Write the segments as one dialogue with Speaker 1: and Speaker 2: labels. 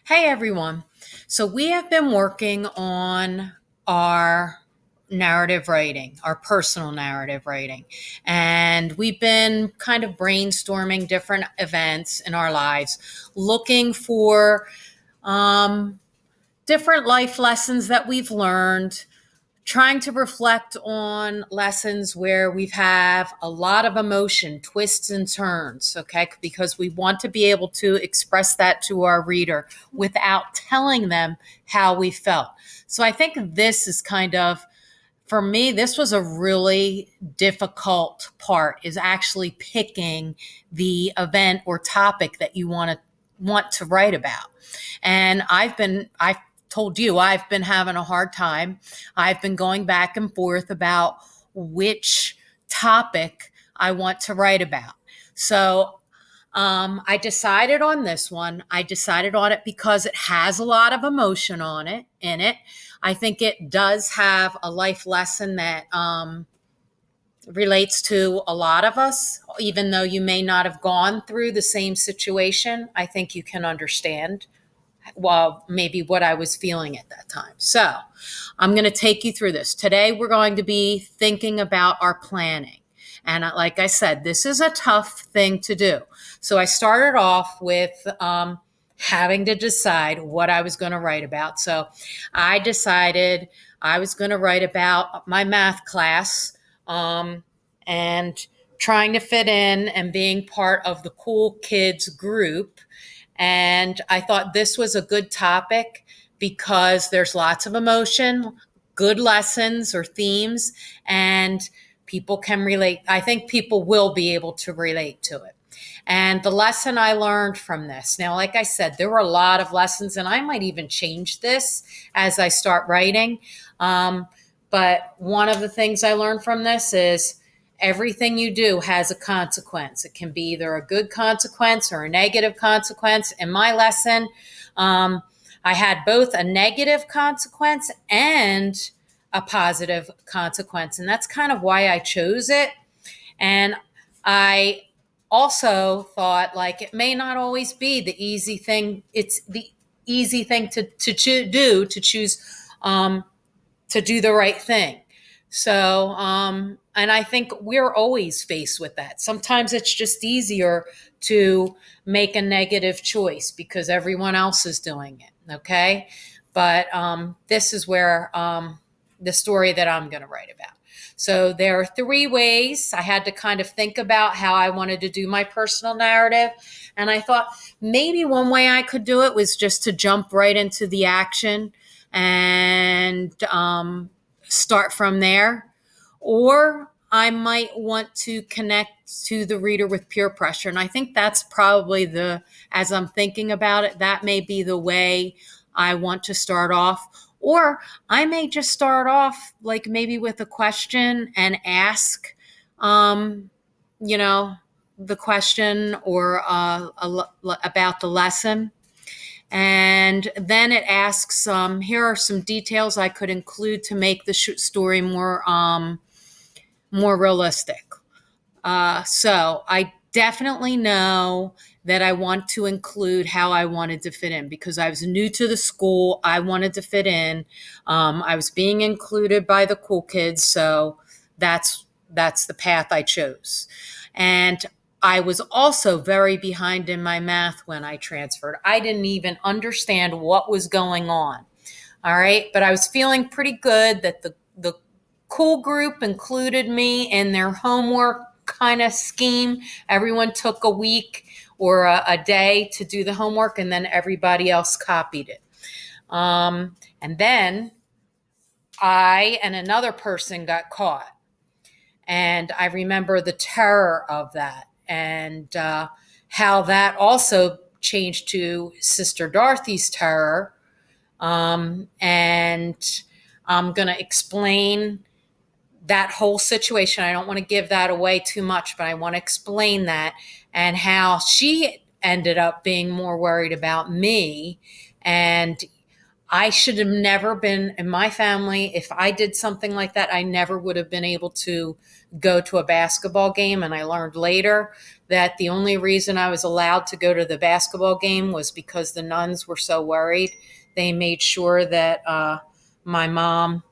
Speaker 1: Hey everyone. So we have been working on our narrative writing, our personal narrative writing. And we've been kind of brainstorming different events in our lives, looking for um, different life lessons that we've learned, trying to reflect on lessons where we've have a lot of emotion, twists and turns, okay? Because we want to be able to express that to our reader without telling them how we felt. So I think this is kind of, for me, this was a really difficult part, is actually picking the event or topic that you want to write about. And I've told you, I've been having a hard time. I've been going back and forth about which topic I want to write about. So I decided on this one. I decided on it because it has a lot of emotion on it in it. I think it does have a life lesson that relates to a lot of us, even though you may not have gone through the same situation. I think you can understand, well, maybe what I was feeling at that time. So I'm going to take you through this. Today, we're going to be thinking about our planning. And like I said, this is a tough thing to do. So I started off with having to decide what I was going to write about. So I decided I was going to write about my math class and trying to fit in and being part of the cool kids group. And I thought this was a good topic because there's lots of emotion, good lessons or themes, and people can relate. I think people will be able to relate to it. And the lesson I learned from this, now, like I said, there were a lot of lessons, and I might even change this as I start writing. But one of the things I learned from this is everything you do has a consequence. It can be either a good consequence or a negative consequence. In my lesson, I had both a negative consequence and a positive consequence. And that's kind of why I chose it. And I also thought, like, it may not always be the easy thing. It's the easy thing to choose to do the right thing. So, and I think we're always faced with that. Sometimes it's just easier to make a negative choice because everyone else is doing it. Okay. But this is where the story that I'm going to write about. So there are three ways I had to kind of think about how I wanted to do my personal narrative. And I thought maybe one way I could do it was just to jump right into the action and start from there. Or I might want to connect to the reader with peer pressure. And I think that's probably as I'm thinking about it, that may be the way I want to start off. Or I may just start off like maybe with a question and ask, um, you know, the question or about the lesson. And then it asks, here are some details I could include to make the story more realistic. So I definitely know that I want to include how I wanted to fit in because I was new to the school. I wanted to fit in. I was being included by the cool kids, so that's the path I chose. And I was also very behind in my math when I transferred. I didn't even understand what was going on. All right. But I was feeling pretty good that the cool group included me in their homework kind of scheme. Everyone took a week or a day to do the homework, and then everybody else copied it. And then I and another person got caught. And I remember the terror of that and how that also changed to Sister Dorothy's terror. And I'm going to explain that whole situation. I don't want to give that away too much, but I want to explain that and how she ended up being more worried about me. And I should have never been in my family. If I did something like that, I never would have been able to go to a basketball game. And I learned later that the only reason I was allowed to go to the basketball game was because the nuns were so worried. They made sure that my mom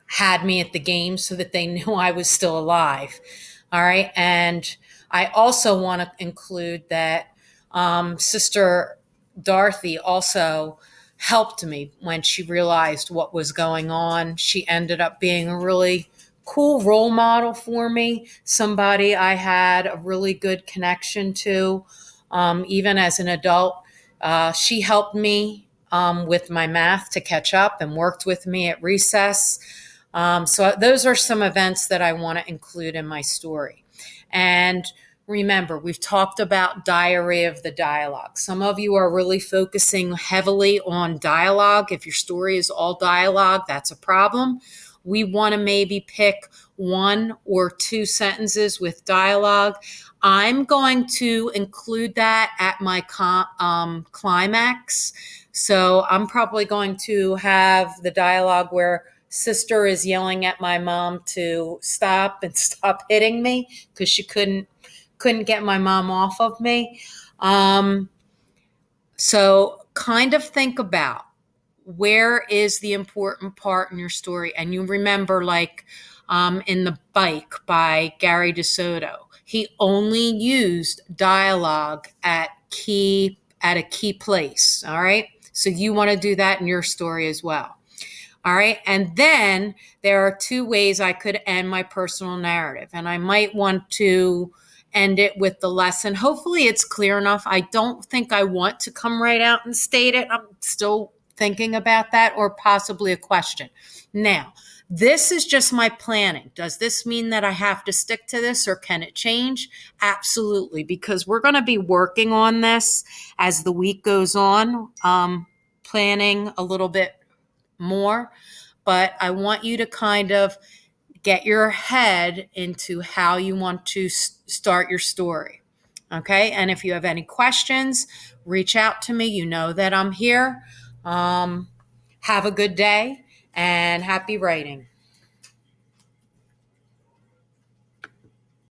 Speaker 1: had me at the game so that they knew I was still alive. All right. And I also want to include that Sister Dorothy also helped me when she realized what was going on. She ended up being a really cool role model for me, somebody I had a really good connection to, even as an adult. She helped me with my math to catch up and worked with me at recess. So those are some events that I want to include in my story. And remember, we've talked about diary of the dialogue. Some of you are really focusing heavily on dialogue. If your story is all dialogue, that's a problem. We want to maybe pick 1 or 2 sentences with dialogue. I'm going to include that at my climax. So I'm probably going to have the dialogue where sister is yelling at my mom to stop and stop hitting me because she couldn't get my mom off of me. So kind of think about where is the important part in your story. And you remember, like in The Bike by Gary DeSoto, he only used dialogue at a key place. All right. So you want to do that in your story as well. All right. And then there are 2 ways I could end my personal narrative. And I might want to end it with the lesson. Hopefully it's clear enough. I don't think I want to come right out and state it. I'm still thinking about that, or possibly a question. Now, this is just my planning. Does this mean that I have to stick to this, or can it change? Absolutely, because we're going to be working on this as the week goes on, planning a little bit more, but I want you to kind of get your head into how you want to start your story. Okay. And if you have any questions, reach out to me. You know that I'm here. Have a good day and happy writing.